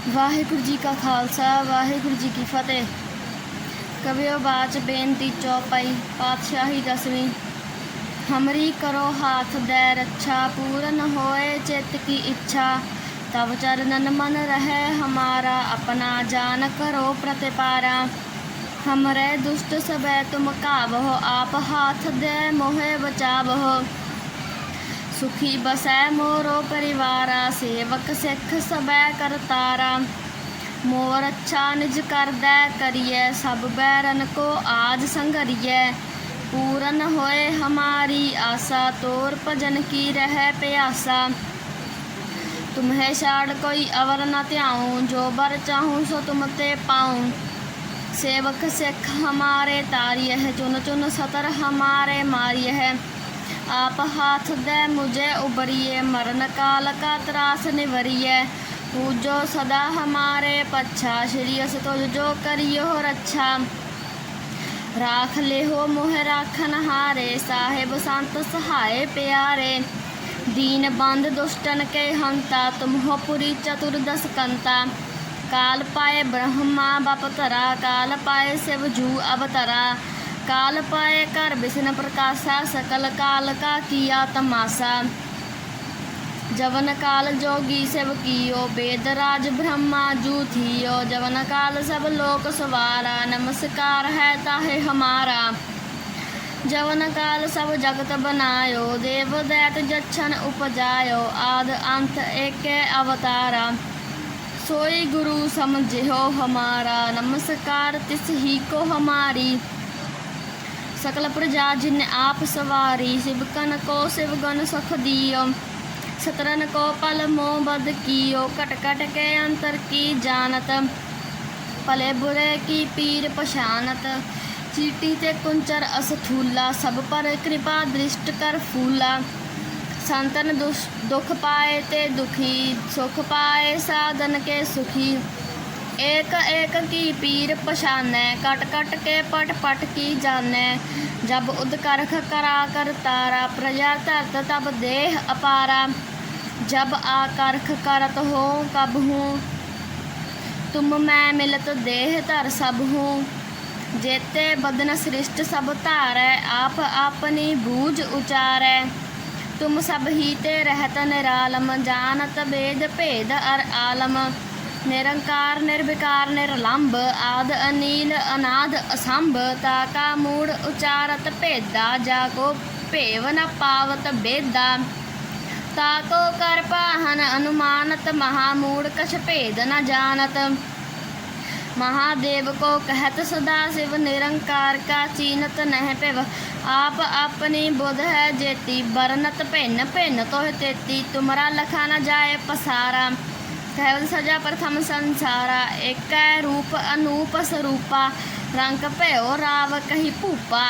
वाहिगुरू जी का खालसा वाहिगुरू जी की फतेह। कवियो बाच बेनती चौपाई पातशाही दसवीं। हमरी करो हाथ दे रक्षा, पूरन होए चित्त की इच्छा। तब चरणन मन रहे हमारा, अपना जान करो प्रतिपारा। हमरे दुष्ट सबे तुम काबहो, आप हाथ दे मोहे बचावहो। सुखी बसै मोरो परिवारा, सेवक सिख सबै करतारा। मोर अच्छा निज कर दै करिए, सब बैरन को आज संगरिए। पूरन होए हमारी आशा, तोर भजन की रह प्यासा। तुम्हें छाड़ कोई अवर न त्याऊँ, जो बर चाहूँ सो तुम ते पाऊँ। सेवक सिख हमारे तारिय है, चुन चुन सतर हमारे मारिय है। आप हाथ दे मुझे उबरिए, मरण काल का त्रास निवरिए। पूजो सदा हमारे पच्छा, श्री अस तुझ जो करियो रक्षा। राख ले हो मोह राखन हारे, साहेब संत सहाय प्यारे। दीन बंद दुष्टन के हंता, तुम हो पुरी चतुर्दश कंता। काल पाए ब्रह्मा बपतरा, काल पाए शिव जू अवतरा। काल पाए कर विष्णु प्रकाशा, सकल काल का किया तमाशा। जवन काल जोगी शिव कियो, वेद राज ब्रह्मा जू थियो। जवन काल सब लोक सवारा, नमस्कार है ताहे हमारा। जवन काल सब जगत बनायो, देव दैत जच्छन उपजायो। आद अंत एक अवतारा, सोई गुरु समझो हमारा। नमस्कार तिस ही को हमारी, सकल प्रजा जिन आप सवारी। शिवकन को शिवगन सुख दियो, सतरन को पल मोह बद कियो। कट कट के अंतर की जानत, भले बुरे की पीर पछानत। चीटी ते कुंचर असथूला, सब पर कृपा दृष्ट कर फूला। संतन दुख पाए ते दुखी, सुख पाए साधन के सुखी। एक एक की पीर पछानै, कट कट के पट पट की जानै। जब उदकरख करा कर तारा, प्रजा धरत तब देह अपारा। जब आकरख करत हो कब हूँ, तुम मैं मिलत देह धर सब हूँ। जेते बदन सृष्ट सब धारै, आप अपनी बूझ उचारै। तुम सब ही ते रहत निरालम, जानत वेद भेद अर आलम। निरंकार निर्विकार निरलंब, आद अनील अनाद असंभ। ताका मूड उचारत भेदा, जाको भेव न पावत बेदा। ताको कर पाहन अनुमानत, महामूड कछ भेद न जानत। महादेव को कहत सदा शिव, निरंकार का चीनत नह पिव। आप अपनी बुध है जेती, बरनत भिन्न भिन्न तोह तेती। तुमरा लखा न जाए पसारा, कैवल सजा प्रथम संसारा। एक रूप अनूप स्वरूपा, रंग भयो राव कही भूपा।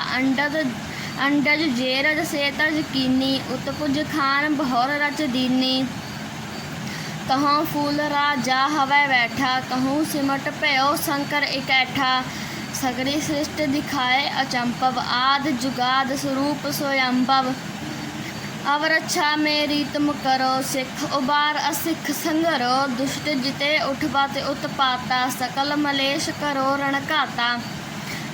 अंडज जेरज सेतज कीनी, उत्पुज खान बहुर रच दीनी। कहूँ फूल राजा हवै बैठा, कहूँ सिमट भयो शंकर इकैठा। सगरी सृष्टि दिखाए अचंपव, आद जुगाद स्वरूप स्वयंभव। अब रक्षा मेरी तुम करो, सिख उबार असिख संगरो। दुष्ट जिते उठबत उत्पाता, सकल मलेश करो रणघाता।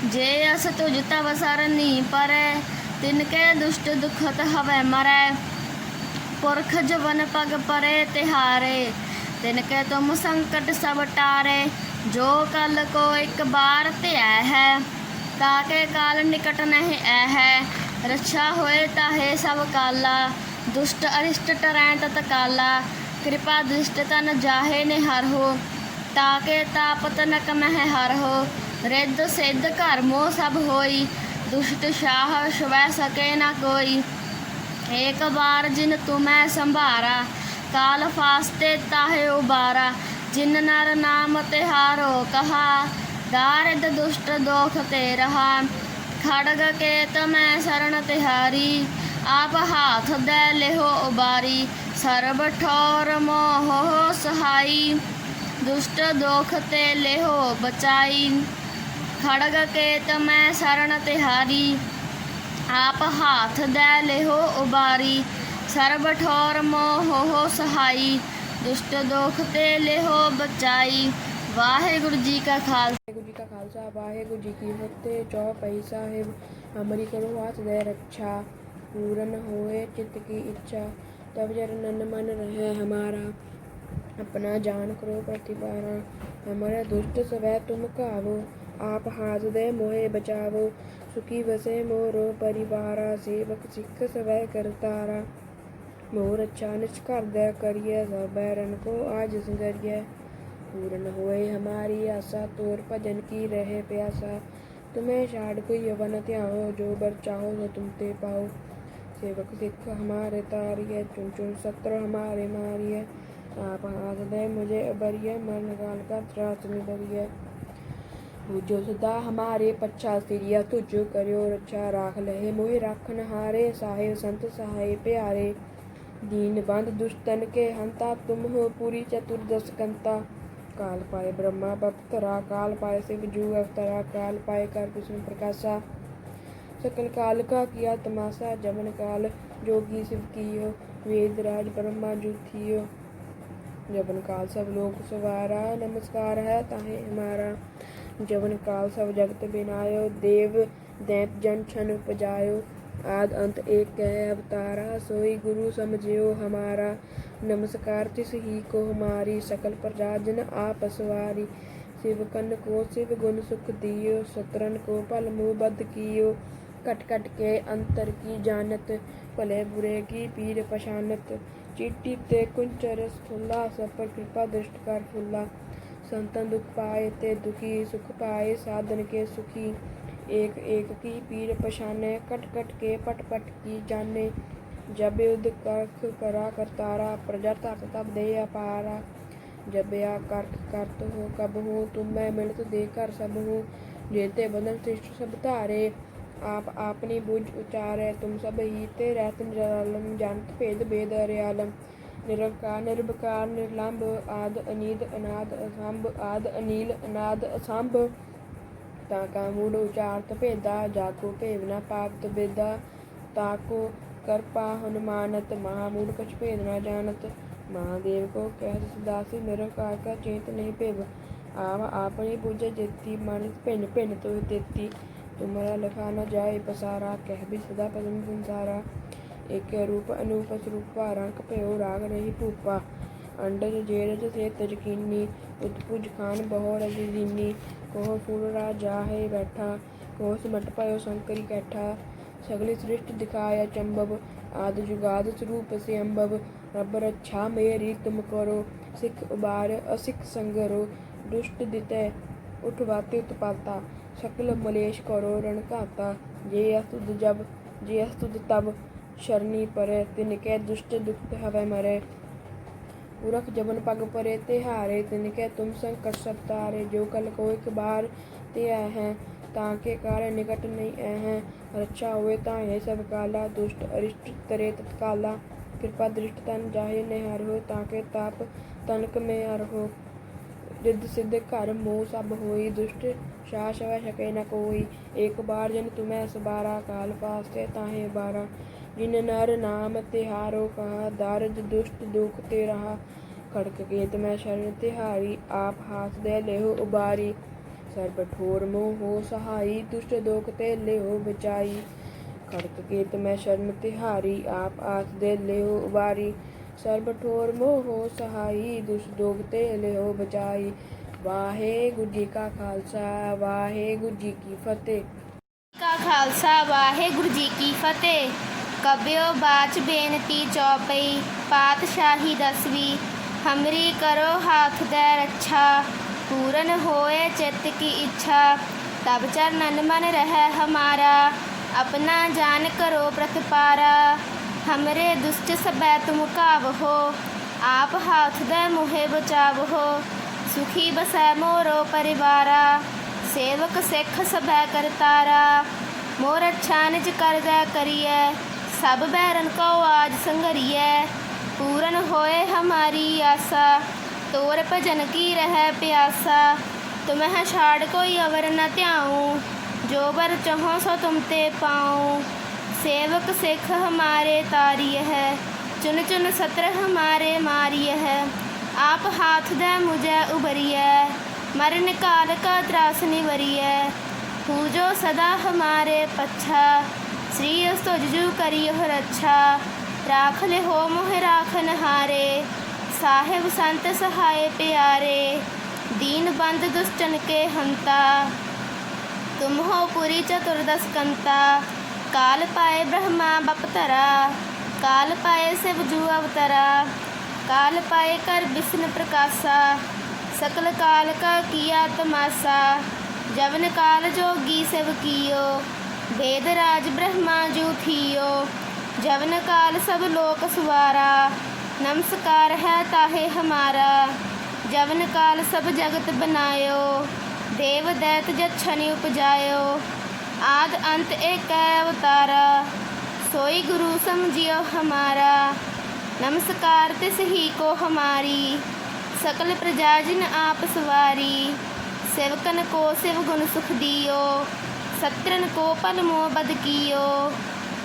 जे अस तुझ तब सरनी परै, तिनके दुष्ट दुखत हवै मरै। पुरख जवन पग परे तिहारे, तिनके तुम संकट सब टारे। जो कल को एक बार ध्याय है, ताके काल निकट नहीं है। रक्षा होए ताहे सब काला, दुष्ट अरिष्ट टरैं तत्काला। कृपा दृष्ट तन जाहे निहर हो, ताके तापत नक मह हर हो। रिद्ध सिद्ध घर मोह सब होई, दुष्ट शाह छुवै सके न कोई। एक बार जिन तुम्हें संभारा, काल फास्ते ताहे उबारा। जिन नर नाम तिहारो कहा, दारिद दुष्ट दोख ते रहा। खड़ग के तमै शरण तिहारी, आप हाथ दे लेहो उबारी। सर्ब ठोर मोह सहाई, दुष्ट दोख ते लेहो बचाई। खड़ग के तमै शरण तिहारी, आप हाथ दे लेहो उबारी। सर्ब ठोर मोह सहाई, दुष्ट दोख ते लेहो बचाई। वाहिगुरु जी का खालसा वाहिगुरु जी की फतेह। चौपाई साहिब। हमरी करो हाथ दे रक्षा, पूरन होए चित्त की इच्छा। तब चरणन मन रहे हमारा, अपना जान करो प्रतिपारा। हमारा दुष्ट सवै तुम कावो, आप हाथ दे मोहे बचावो। सुखी बसे मोरो परिवारा, सेवक सिख सवै करतारा। मोर अच्छा निच कर दे करिए, सब बैरन को आज संगरिए। पूरन होए हमारी आशा, तोर भजन की रहे प्यासा। तुम्हें छाड़ कोई अवन त्याओ, जो बर चाहो सो तुम ते पाओ। सेवक सिख हमारे तारिए, चुन चुन शत्रु हमारे मारिए। आप हाथ दे मुझे अबरिए, मरण काल का त्रास निबरिए। पूजो सदा हमारे पच्छा सिरिया, तुझ करियो रक्षा राख लहे मोहि राखन हारे। साहिब संत सहाय प्यारे, दीन बंद दुष्टन के हंता। तुम हो पूरी चतुर्दश कंता। काल पाए ब्रह्मा बप्तरा, काल पाए शिव जू अवतरा। काल पाए कर विष्णु प्रकाशा, सकल काल का किया तमाशा। जमन काल जोगी शिव कियो, वेद राज ब्रह्मा जू थियो। जबन काल सब लोग सवारा, नमस्कार है ताहे हमारा। जबन काल सब जगत बिनायो, देव दैत जन छन उपजायो। आद अंत एक कह अवतारा, सोई गुरु समझियो हमारा। नमस्कार तिस ही को हमारी, सकल प्रजा जन आप सवारी। शिव कन को शिव गुण सुख दियो, शत्रन को पल मुँह बद कियो। कट कट के अंतर की जानत, भले बुरे की पीर पछानत। चीटी ते कुंचर स्थूला, सब पर कृपा दृष्ट कर फूला। संतन दुख पाए ते दुखी, सुख पाए साधन के सुखी। एक एक की पीर पछाने, कट कट के पट पट की जाने। जब युद्ध करख करा करतारा, प्रजा तप तप दे अपारा। जब या करख करत हो कब हो, तुम मैं मिलत देकर सब हो। जेते बदन शिष्ट सब धारे, आप आपनी बुझ उचारे। तुम सब ही ते रहत निरालम, जानत भेद भेद अर्यालम। निरंकार निर्विकार निर्लंब, आद अनीद अनाद असंभ। आद अनील अनाद असंभ, ताका मूड उचारत भेदा। जाको भेद न पावत बेदा, ताको कृपा हनुमानत। महामूड कछ भेद न जानत, महादेव को कहत सदासी। निरंकार का चेत नहीं भेद, आव आपनी बुझ जेती। मानित भिन्न भिन्न तुह तेती, तुमरा लखा न जाए पसारा। कह भी सदा पदम संसारा, एक रूप अनूप स्वरूपा। रंग भयो राग नहीं भूपा, अंडज जेरज से तजकीनी। उतपुज खान बहो रज दीनी, कोह फूल राज जाहे बैठा। कोह सिमट भयो शंकरी कैठा, सगली सृष्टि दिखाया चंबब। आद जुगाद स्वरूप से अम्बब, रब रक्षा मेरी तुम करो। सिख उबार असिख संगरो, दुष्ट दिते उठवाते उत्पाता। सकल मलेश करो रण घाता, जे अस्तुद जब जे अस्तुद तब। शरणी परे तिनके दुष्ट दुख हवै मरे। पुरख जबन पग परे तिहारे, तिनके तुम संकट सब तारे। जो कल को एक बार ते हैं, ताके कार्य निकट नहीं हैं। रक्षा हुए ताहे सब काला, दुष्ट अरिष्ट तरे तत्काला। कृपा दृष्ट तन जाहे निहार हो, ताके ताप तनक में हर हो। रिद्ध सिद्ध घर मोह सब होई, दुष्ट शाह सवै सके न कोई। एक बार जिन तुम्हें सबारा, काल पासे ताहे बारा। जिन नर नाम तिहारो कहा, दारज दुष्ट दुख ते रहा। खड़क केत में शरण तिहारी, आप हाथ दे लेहो उबारी। सर्ब ठोर मोह हो सहाई, दुष्ट दोख ते लेहो बचाई। खड़क केत में शरण तिहारी, आप हाथ दे लेहो उबारी। सर्ब ठोर मोह हो सहाई, दुष्ट दोख ते लेहो बचाई। वाहेगुरु जी का खालसा, वाहेगुरु जी की फतेह। खालसा वाहेगुरु जी की फतेह। कबियो बाच बेनती चौपई, पातशाही 10वीं। हमरी करो हाथ दे रक्षा, पूरन होए चित्त की इच्छा। तब चरणन मन रहे हमारा, अपना जान करो प्रतिपारा। हमरे दुष्ट सबै तुम कावहो, आप हाथ दे मोहे बचावहो। सुखी बसै मोरो परिवारा, सेवक सिख सभै करतारा। मोर अच्छा निज कर दे करिए, सब बैरन को आज संगरिए। पूरन होए हमारी आशा, तोर भजन की रह प्यासा। तुम्हें छाड़ कोई अवर न त्याऊँ, जो बर चाहो सो तुम ते पाऊँ। सेवक सिख हमारे तारिय है, चुन चुन सत्र हमारे मारिय है। आप हाथ दे मुझे उबरिए, मरण काल का त्रास निवरिए। पूजो सदा हमारे पच्छा, श्री स्तुजु करियो रक्षा। राख ले हो मोह राखन हारे, साहिब संत सहाय प्यारे। दीन बंद दुष्टन के हंता, तुम हो पुरी चतुर्दश कंता। काल पाए ब्रह्मा बपतरा, काल पाए शिव जू अवतरा। काल पाए कर विष्णु प्रकाशा, सकल काल का किया तमाशा। जवन काल जोगी शिव कियो, वेद राज ब्रह्मा जू थियो। जवन काल सब लोक सवारा, नमस्कार है ताहे हमारा। जवन काल सब जगत बनायो, देव दैत जछनि उपजायो। आद अंत एक अवतारा, सोई गुरु समझियो हमारा। नमस्कार तिस ही को हमारी, सकल प्रजा जिन आप सवारी। सेवकन को शिव गुण सुख दियो, सत्रन को पल मोह बद कियो।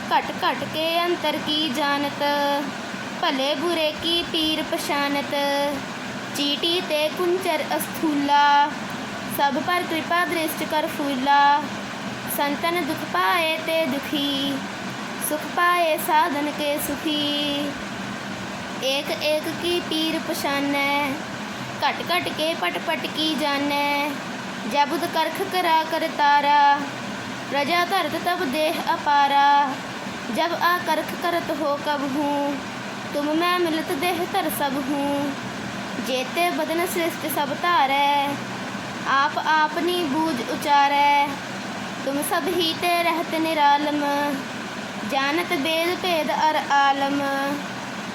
घट घट के अंतर की जानत, भले बुरे की पीर पशानत। चीटी ते कुंचर अस्थूला, सब पर कृपा दृष्ट कर फूला। संतन दुख पाए ते दुखी, सुख पाए साधन के सुखी। एक एक की पीर पशानै, घट घट के पट पट की जानै। जबुद करख करा कर तारा, प्रजा धरत तब देह अपारा। जब आ करख करत हो कब हूँ, तुम मैं मिलत देह तर सब हूँ। जेते बदन सृष्टि सब तारै, आप आपनी बूझ उचारै। तुम सब ही ते रहत निरालम, जानत वेद भेद अर आलम।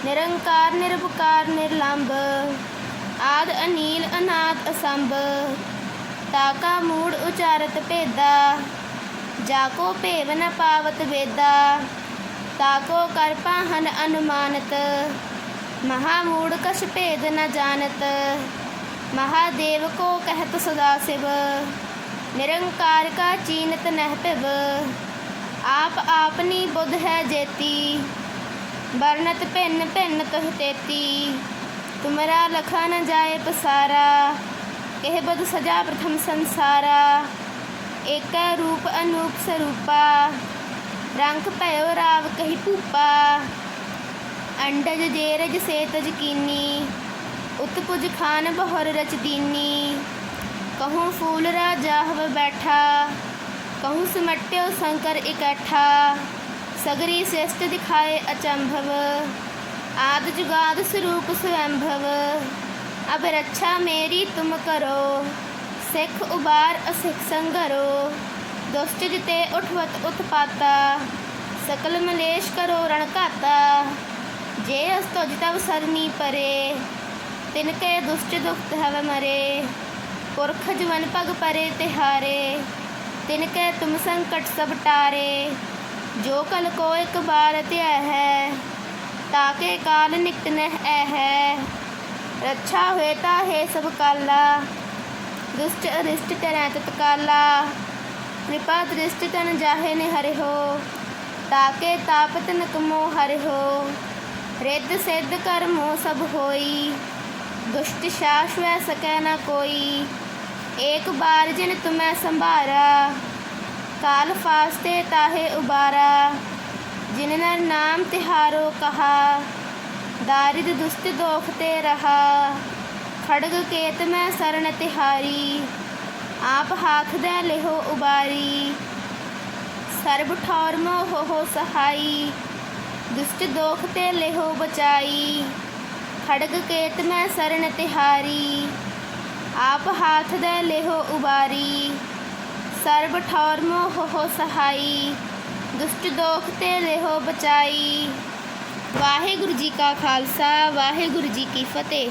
निरंकार निरवकार निर्लंब, आद अनील अनाद असंभ। ताका मूड उचारत भेदा, जाको भेव न पावत वेदा। ताको कर पाहन अनुमानत, महामूड कछ भेद न जानत। महादेव को कहत सदा शिव, निरंकार का चीनत नह पिव। आप आपनी बुध है जेती, वर्णत भिन्न भिन्न तुह तेती। तुमरा लखा न जाए पसारा, कह बुध सजा प्रथम संसारा। एक रूप अनूप स्वरूपा, रंग भयो राव कही भूपा। अंडज जेरज सेतज कीनी, उत्पुज खान बहुर रच दीनी। कहूँ फूल राजा हव बैठा, कहूँ सिमट्यो शंकर इकट्ठा। सगरी श्रेष्ठ दिखाए अचंभव, आद जुगाद स्वरूप स्वयंभव। अब रक्षा मेरी तुम करो, सिख उबार असिख संगरो। दुष्ट जिते उठवत उत्पाता, सकल मलेश करो रणघाता। जे अस्तुज तब सरनी परे, तिनके दुष्ट दुख हव मरे। पुरख जवन पग परे तिहारे, तिनके तुम संकट सब टारे। जो कल को एक बार त्या है, ताके काल निकट नह है। रक्षा हुए ताहे सब काला, दुष्ट अरिष्ट तरह तत्काला। कृपा दृष्टि तन जाहे ने हरि हो, ताके तापत न कमो हरि हो। रिद्ध सिद्ध कर्मो सब होई, दुष्ट शास वह सकै न कोई। एक बार जिन तुम्हें संभारा, काल फास्ते ताहे उबारा। जिन नर नाम तिहारो कहा, दारिद दुष्ट दोख ते रहा। खड़ग केत में शरण तिहारी, आप हाथ दे लेहो उबारी। सर्ब ठौर मोह हो सहाई, दुष्ट दोख ते लेहो बचाई। खड़ग केत में शरण तिहारी, आप हाथ दे लेहो उबारी। सर्ब ठौर मोह हो सहाई, दुष्ट दोख ते लेहो बचाई। वाहिगुरु जी का खालसा, वाहिगुरु जी की फतेह।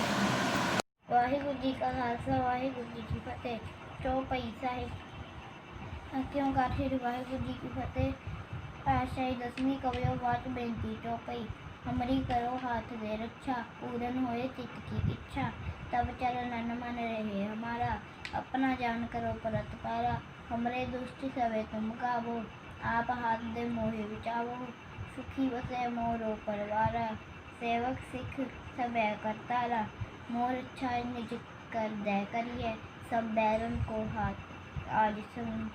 वाहिगुरु जी का खालसा, वाहिगुरु जी की फतेह। चौपाई साहिब क्यों गाठे वाहिगुरु जी की फतेह। पातशाही दसवीं कवियों वाच बेनती चौपाई। हमरी करो हाथ दे रक्षा, पूरन होए चित्त की इच्छा। तब चरण मन रहे हमारा, अपना जान करो परत पारा। हमरे दुष्ट सवे तुम गावो, आप हाथ दे मोहे बिचावो। सुखी बसे मोरो परवारा, सेवक सिख सबै करतारा। मोर अच्छा निज कर दे करिए, सब बैरन को हाथ आज संग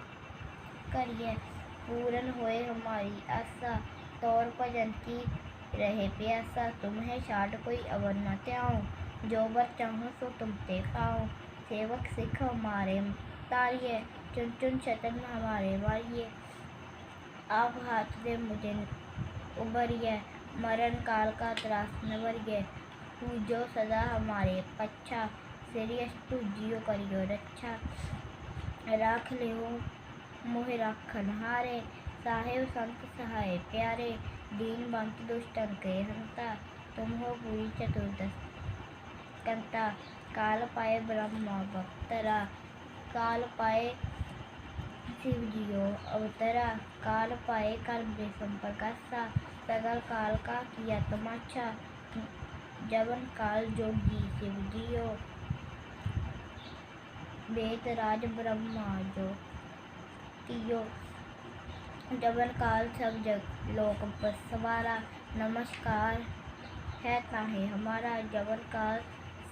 करिए। पूरन होए हमारी आशा, तौर भजन की रहे प्यासा। तुम्हें छाड़ कोई अवर न त्याऊं, जो बर चाहो सो तुम ते खाऊं। सेवक सिख हमारे तारिए, चुन चुन शतन हमारे वारिए। आप हाथ दे मुझे उबरिए, मरण काल का त्रास न बरिए। पूजो सदा हमारे पच्छा, सिरियस पूजियो करियो रक्षा। राख लेहो मोहि राखन हारे, साहेब संत सहाय प्यारे। दीन बंत दुष्टन के हंता, तुम हो पूरी चतुर्दश कंता। काल पाए ब्रह्मा बख्तरा, काल पाए शिव जियो अवतरा। काल पाए कर बेसम प्रकाशा, सगल काल का किया तमाशा। जवन काल जोगी शिव जियो, वेद राज ब्रह्मा जो तियो। जवन काल सब जग लोक सवारा, नमस्कार है ताहे हमारा। जवन काल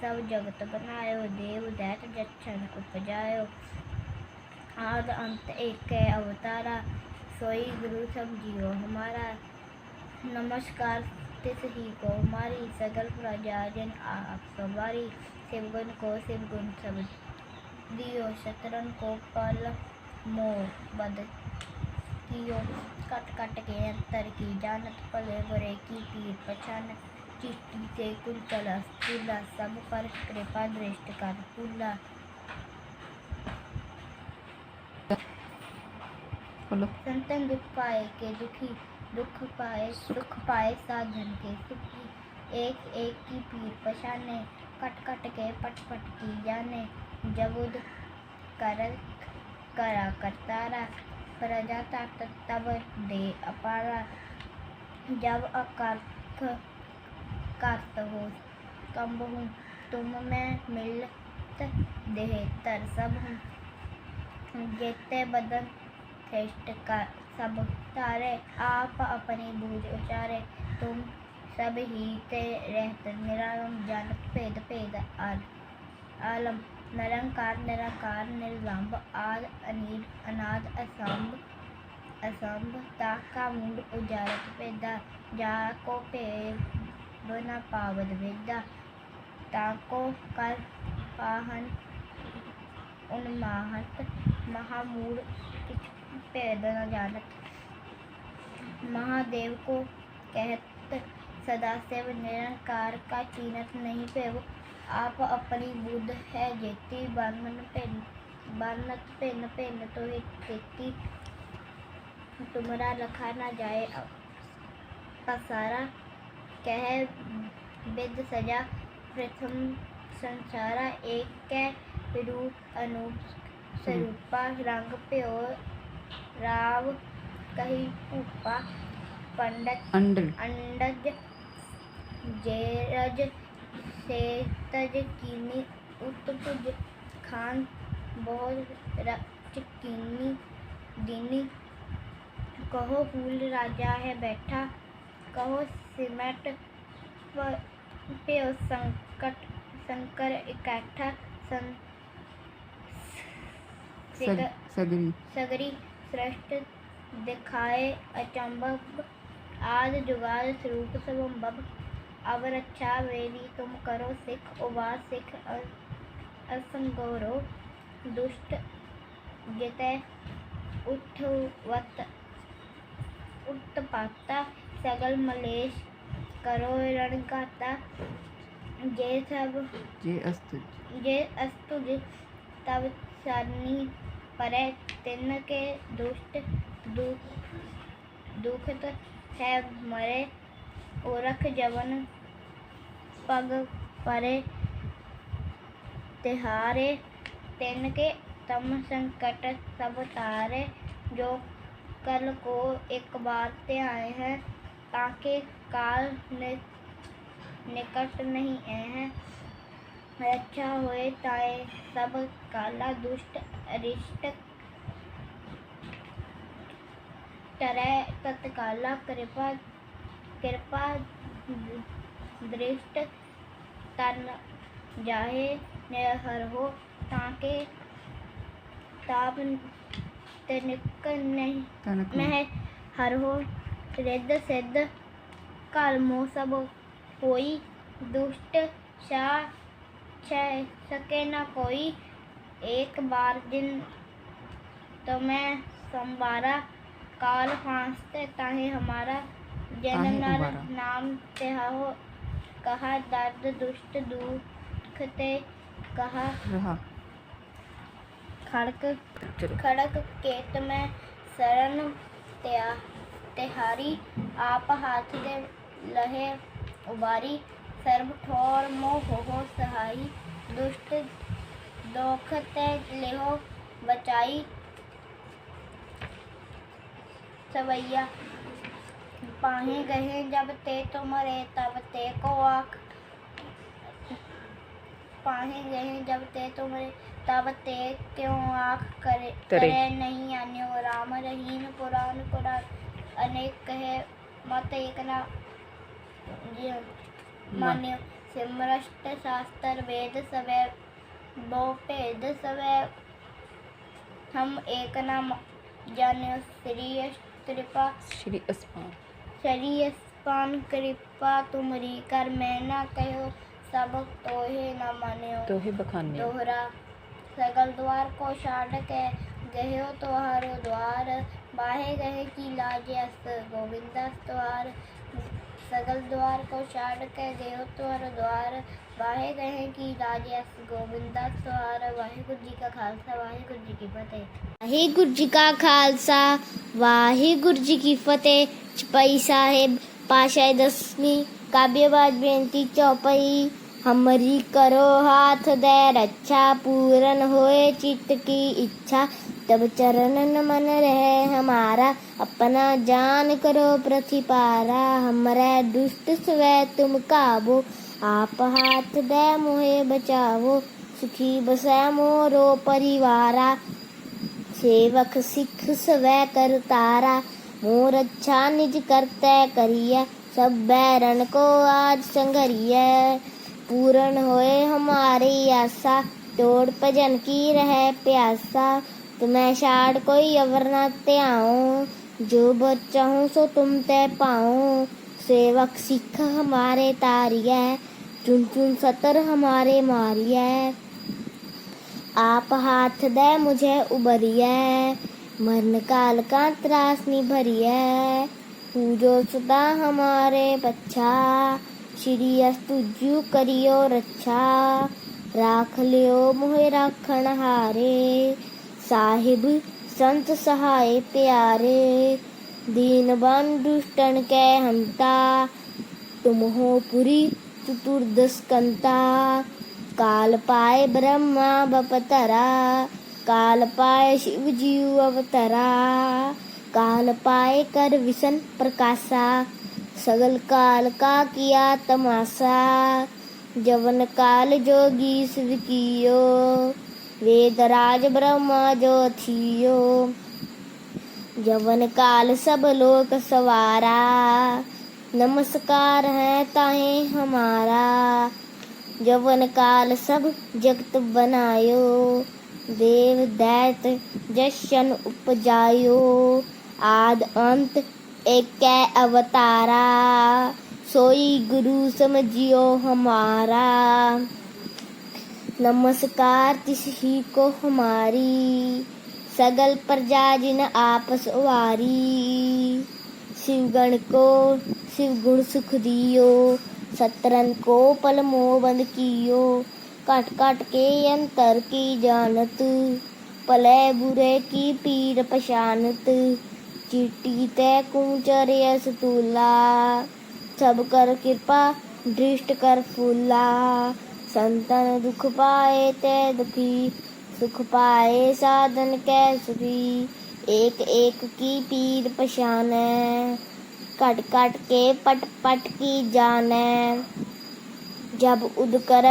सब जगत बनायो, देव दैत जच्छन उपजायो। आद अंत एक अवतारा, सोई गुरु सब जियो हमारा। नमस्कार तिस ही को हमारी, सगल प्रजा जन आप सवारी। शिवगुण को शिवगुण सब दियो, शतरन को पल मोह बद कियो। कट कट के अंतर की जानत, भले बुरे की पीर पहचानत। चिट्ठी से कुंतल स्थूला, सब पर कृपा दृष्टि कर फूला। संतन दुख पाए के दुखी, दुख पाए साधन के सुखी। एक एक की पीर पहचाने, कट कट के पट पट की जाने। जबुद कर करा करतारा, प्रजा तात तब दे अपारा। जब अकर्थ करत हो कंब हूँ, तुम मैं मिलत देह तर सब हूँ। जेते बदन श्रेष्ठ का सब तारे, आप अपनी बूझ उचारे। तुम सब ही ते रहत निरालम, जानत भेद भेद आलम। निरंकार निराकार निर्लंब, आद अनील अनाद असंभ। ताका मूड उजारत भेदा, जाको भेद न पावद वेदा। ताको कर पाहन उन्माहत, महामूड किछ भेद न जानत। महादेव को कहत सदाशिव, निरंकार का चीनत नहीं पेव। आप अपनी बुद्ध है जेती, बरनत भिन्न भिन्न तो तेती। तुमरा रखा न जाए पसारा, कह विद सजा प्रथम संसारा। एक कै रूप अनूप स्वरूपा, रंग प्यो राव कही भूपा। पंडित अंडज जेरज सेतज कीनी, उत्तपुज खान बहुत कीनी दीनी। कहो फूल राजा है बैठा, कहो सिमट प्यो शंकर इकट्ठा। सगरी सृष्टि दिखाए अचंभव, आद जुगाद स्वरूप संभव। अब रक्षा मेरी तुम करो सिख, उबार सिख असंगोरो। दुष्ट जितै उठवत उत्पाता, सगल मलेश करो रणघाता। जे अस्तुज तब सरनी परै, तिन के दुष्ट दुखत है मरे। ओरख जवन पग परे तिहारे, तिन के तम संकट सब तारे। जो कल को एक बार त्याए हैं, ताके काल निकट नहीं हैं। रक्षा होए ताए सब काला, दुष्ट अरिष्ट टरै तत्काला। कृपा दृष्ट तन जाहे निहर हो ताके ताप तनिक नहीं तनक मह हर हो रिद्ध सिद्ध कलमो सब होई दुष्ट शाह छह सके न कोई एक बार दिन तो मैं संवारा काल फांसते ताहे हमारा जन्म ताहे नर उबारा। नाम तेहा हो कहा दर्द दुष्ट दुख ते कहा रहा खड़क चलो खड़क केत में शरण त्या तिहारी आप हाथ दे लहे उबारी सर्व ठोर मोह हो सहाई दुष्ट दोख ते लेहो बचाई सवैया पाहे गहे जब ते तुमरे तब ते को आख पाहे गहे जब ते तुमरे तब ते क्यों आख करे तरे। करे नहीं अन्यो राम रहीम पुराण पुराण अनेक कहे मत एक ना जियो मान्यो सिमरष्ट शास्त्र वेद सवे बो भेद सवे हम एक ना जान्यो श्री कृपा श्री अस्पान शरीय पान कृपा तुमरी कर मैं न कहो सब तोहे न मान्यो तो ही बखाने दोहरा सगल द्वार को छाड़ के गयो तो हरो द्वार बाहे गए की लाज अस गोविंदास द्वार सगल द्वार को छाड़ के गयो तो हरो द्वार बाहे गए की लाज अस गोविंदास द्वार वाहिगुरु जी का खालसा वाहिगुरु जी की फतेह वाहिगुरु जी का खालसा वाहिगुरु जी की फतेह चौपाई साहेब पाशाय दसवीं काव्यवाद बेनती चौपाई हमरी करो हाथ दे रक्षा पूरन होए चित्त की इच्छा तब चरणन मन रहे हमारा अपना जान करो प्रतिपारा हमरे दुष्ट स्वे तुम काबो आप हाथ दे मोहे बचावो सुखी बसै मोरो परिवारा सेवक सिख स्वे कर तारा मोर अच्छा निज करते करिए सब बैरन को आज संघरिए पूर्ण होए हमारी आशा तोड़ भजन की रहे प्यासा तुम्हें छाड़ कोई अवर न त्याऊं जो बचाऊं सो तुम ते पाऊं सेवक सिख हमारे तारिए चुन चुन सतर हमारे मारिए आप हाथ दे मुझे उबरिए मरण काल का त्रासनी भरिए पूजो सदा हमारे बच्चा श्री अस्तुजु करियो रक्षा राख लियो मोहे राखण हारे साहिब संत सहाय प्यारे दीन बन दुष्टन के हंता तुम हो पुरी चतुर्दशकंता काल पाए ब्रह्मा बपतरा काल पाए शिव जीव अवतरा काल पाए कर विसन प्रकाशा सगल काल का किया तमाशा जवन काल जोगी शिव कियो वेदराज ब्रह्मा जो थियो जवन काल सब लोक सवारा नमस्कार है ताहे हमारा जवन काल सब जगत बनायो देव दैत जशन उपजायो आद अंत एक अवतारा सोई गुरु समझियो हमारा नमस्कार तिस ही को हमारी सगल प्रजा जिन आपस वारी शिवगण को शिव गुण सुख दियो सतरन को पल मोह बंद कियो काट काट के अंतर की जानत पले बुरे की पीर पशानत चिट्टी तय कुचर्य सतूला सब कर कृपा दृष्ट कर फूला संतन दुख पाए ते दुखी सुख पाए साधन कै सुखी एक एक की पीर पशाने कट कट के पट पट की जाने जब उद कर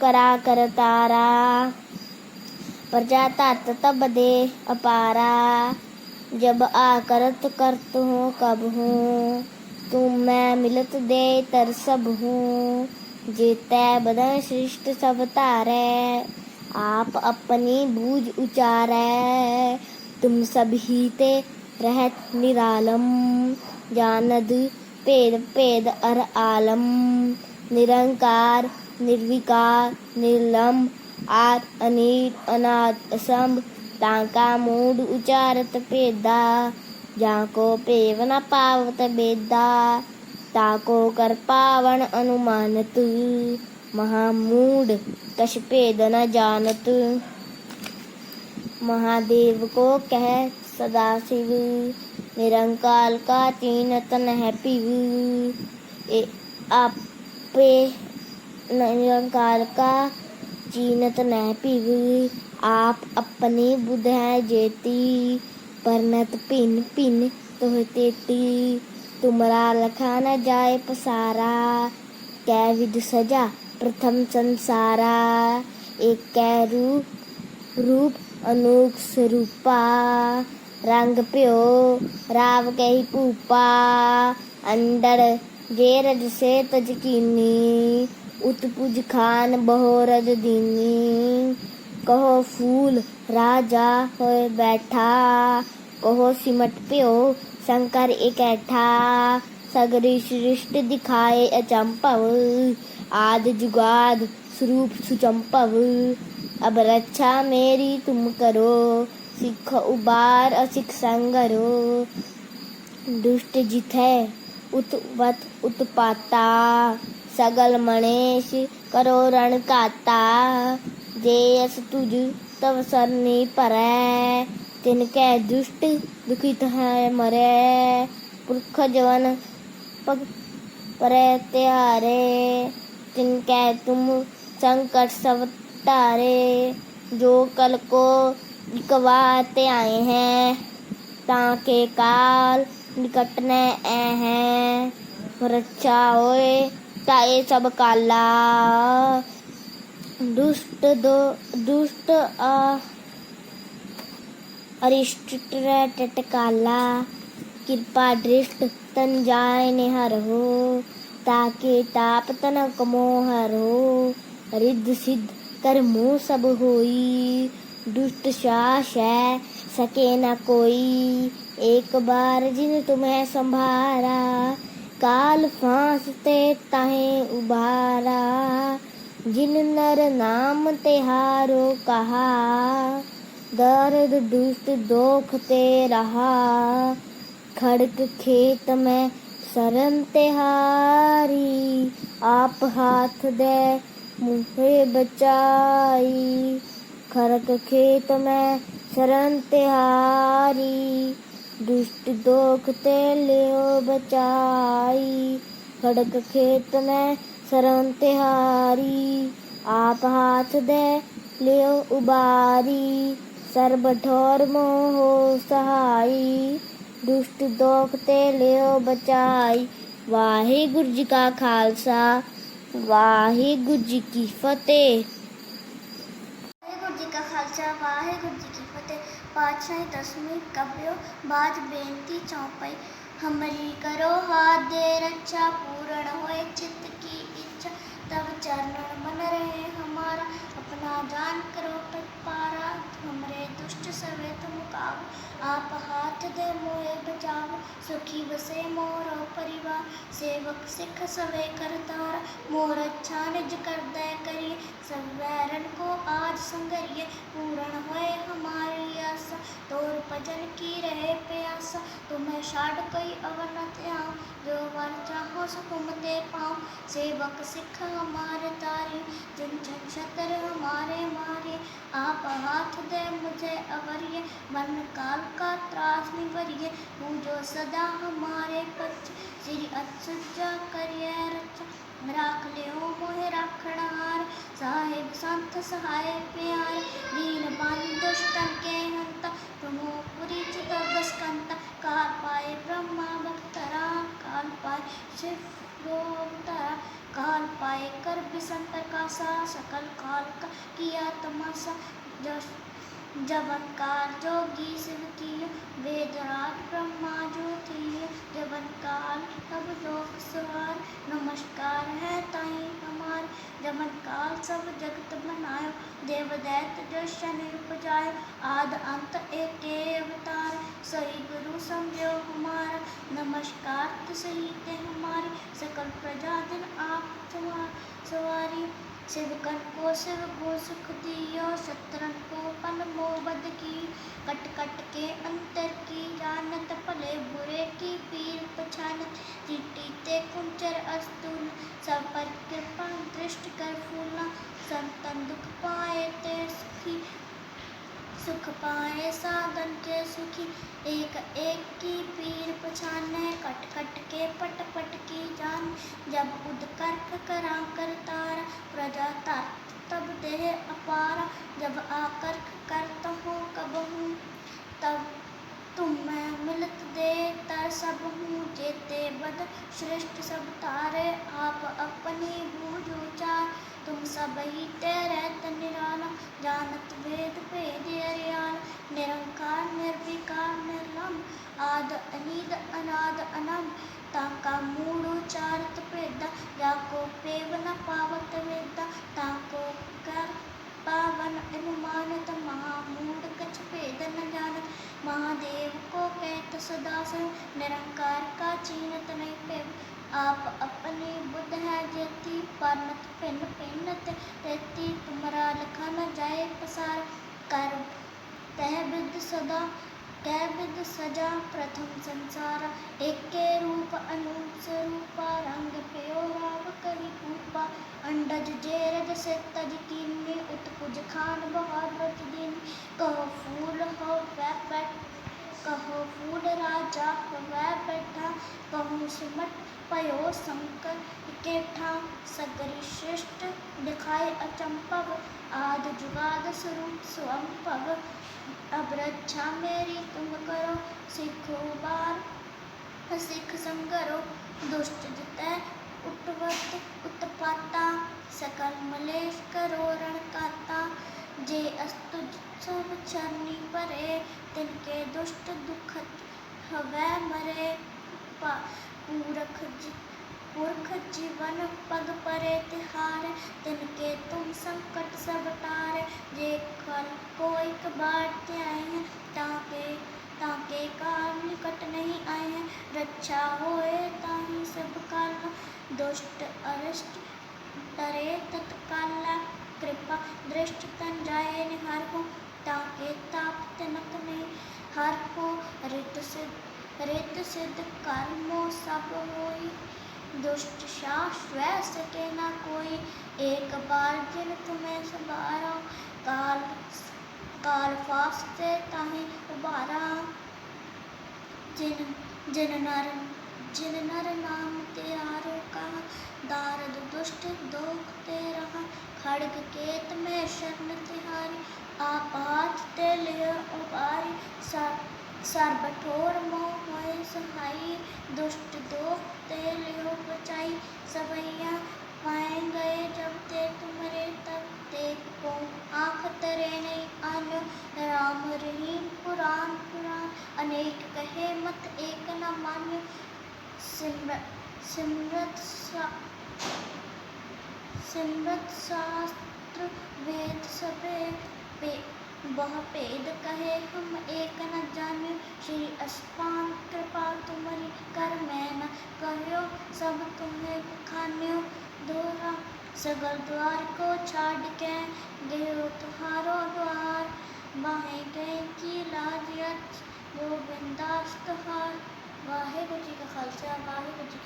करा कर तारा प्रजा तात तब दे अपारा जब आकरत करत हूँ कब हूँ तुम मैं मिलत दे तर सब हूँ जेतै बदन सृष्ट सब तारै, आप अपनी बूझ उचारै, तुम सब ही ते रहत निरालम, जानद भेद भेद अर आलम, निरंकार निर्विकार निर्लंब आद अनीत अनाद असंभ, ताका मूड उचारत भेदा, जाको पेव न पावत बेदा, ताको कर पावन अनुमानत, महामूड कछ भेद न जानत, महादेव को कह सदाशिव, निरंकाल का चीनत नह पिव, आपे निरंकाल का चीनत नह पिव, आप अपनी बुध है जेती, परनत पिन पिन तोह तेती, तुमरा लखा न जाए पसारा, कै विध सजा प्रथम संसारा, एक कै रूप अनूख स्वरूपा, रंग प्यो राव कही भूपा, अंडर जे रज से तज कीनी, उत्पुज खान बहो रज दीनी, कहो फूल राजा होए बैठा, कहो सिमट प्यो शंकर इकैठा, सगरी सृष्टि दिखाए अचंपव, आद जुगाद स्वरूप सुचंपव, अब रक्षा मेरी तुम करो, सिख उबार असिख संगरो, दुष्ट जित है उत्वत उत्पाता, सगल मणेश करो रण काता, जेयस तुझ तव सरनी परै, तिनकै दुष्ट दुखित है मरै, पुरख जवन पग परै त्यारे, तिनकै तुम संकट सब तारे, जो कल को निकवाते आए हैं, ताके काल निकट न ऐ हैं, रक्षा होए ताए सब काला, दुष्ट अरिष्ट टटकाला, कृपा दृष्ट तन जाय निहर हो, ताके ताप तनक मोहर हो, रिद्ध सिद्ध कर मोह सब होई, दुष्ट शास है सके न कोई, एक बार जिन तुम्हें संभारा, काल फांसते ताहे उबारा, जिन नर नाम तेहारो कहा, दर्द दुष्ट दोखते रहा, खड़क खेत में शरण तेहारी, आप हाथ दे मुझे बचाई, खड़क खेत में शरण तेहारी, दुष्ट दोखते लियो बचाई, खड़क खेत में शरण तेहारी, आप हाथ दे लियो उबारी, सर्ब ठोर मोह सहाई, दुष्ट दोखते लियो बचाई। वाहिगुरु जी का खालसा, वाहिगुरु जी की फतेह। वाहिगुरु जी का खालसा, वाहिगुरु जी की फतेह। पातशाही दसवीं कबियो बाज बेनती चौपाई। हमरी करो हाथ दे रक्षा, पूर्ण होए चित्त की इच्छा, तब चरणन बन रहे हमारा, अपना जान करो पारा, हमरे दुष्ट सवे तुम काबू, आप हाथ दे मोए बचाओ, सुखी बसे मोरो परिवार, सेवक सिख सवे करतार, मोर अच्छा निज कर दे करिए, सब वैरन को आज संगरिए, पूर्ण होए हमारी आशा, तोर भजन की रहे प्यासा, तुम्हें छाड़ कोई अवर न त्याऊं, जो वर चाहो सो तुम दे पाऊं, सेवक सिख हमारे तारियो, जिन छन छतर हमारे मारिए, आप हाथ दे मुझे अवरिए, मन काल का त्रास निवरिए, पूजो सदा हमारे पक्ष, श्री अच्युत करिए रक्षा, राख लियो मोहे राखणहार, साहिब संत सहाय प्यार, दीन बंधु दुष्टन के हंता, तुमो पुरी चित बसकंता, काल पाए ब्रह्मा भक्तरा, काल पाए शिव गोवतरा, काल पाए कर बिसंतर का सा, सकल काल का किया तमाशा, जबन कार जोगी शिव कियो, वेद रात ब्रह्मा ज्योति जबन काल तब लोक सवार नमस्कार है ताई हमार जबन काल सब जगत बनायो देव दैत जो शन उपजायो आद अंत एके अवतार सही गुरु समझो हमारा नमस्कार सही ते हमारी सकल प्रजा दिन आप सवारी सेवकन को सुख दियो शत्रन को पन मोहबद की कट कट के अंतर की जानत भले बुरे की पीर पछानत चीटी ते कुंचर अस्तुल सब पर कृपा दृष्टि कर फूलना संतन दुख पाए ते सुख पाए साधन के सुखी एक एक की पीर पछाने कट कट के पट पट की जान जब उद कर्क करा कर तारा प्रजा तात तब देह अपारा जब आकर्क करता हूँ कब हूँ तब तुम मैं मिलत दे तर सब हूँ जेते बद श्रेष्ठ सब तारे आप अपनी बूझ उचार तुम सब ही तेरे निराला जानत वेद भेद अरियाल निरंकार निर्विकार निर्लम आद अनीद अनाद अनम ताका मूड उचारत भेदा जाको पेव न पावत वेदा ताको कर पावन अनुमानत महामूड कछ भेद न जानत महादेव को कहत सदा से निरंकार का चीनत नहीं पेव आप अपनी बुद्ध है जेती परनत भिन्न भिन्नत तेती तुमरा लिखा न जाए पसार कर तह विद सदा कह विद सजा प्रथम संसार एके रूप अनूप स्वरूपा रंग पयो राव कही रूपा अंडज जेरज से तज कीनी उत्कुज खान बहादुर दिन कहो फूल हो वह बैठ कहो फूल राजा वह बैठा कहूँ सिमट पयो शंकर इकेठा सगरी श्रेष्ठ दिखाए अचंपव आद जुगाद स्वरूप स्वंपव अब रक्षा मेरी तुम करो सिखो बार सिख संगरो दुष्ट जितै उठवत उत्पाता सकल मलेश करो रणकाता जे अस्तु सब चरनी परे तिनके दुष्ट दुखत हवै मरे पुरख जीवन पग परे तिहार तिनके तुम संकट सब टारे जे कल कोई कबार ते आए हैं ताके काल निकट नहीं आए हैं रक्षा होए ताहि सब काल दुष्ट अरिष्ट डरे तत्काल कृपा दृष्टि तन जाए निहार को ताके ताप तिनक नहीं हर को रित सिद्ध कर्मो सब होई दुष्ट शाह स्वै सके न कोई एक बार जिन तुम्हें संभारा काल फास्ते ताहि उबारा जिन नर नाम तेरो कहा दारद दुष्ट दोख ते रहा खड़ग केत में शरण तिहारी आप हाथ ते लियो उबारी सर्ब ठोर मोह होए सहाई दुष्ट दोख ते लियो बचाई सबैया पाए गए जब ते तुमरे तब ते को आँख तरे नहीं आन्यो राम रहीम पुराण अनेक कहे मत एक न मान्यो सिमरत शास्त्र वेद सबे वह भेद कहे हम एक न जान्यो श्री अस्पान कृपा तुम्हारी कर मैं न कहो सब तुम्हें बखान्यो दोहरा सगल द्वार को छाड़ के गयो तुम्हारो द्वार बाहे गए की लाजियत गोविंदास तुहार वाहेगुरु जी का खालसा वाहेगुरु जी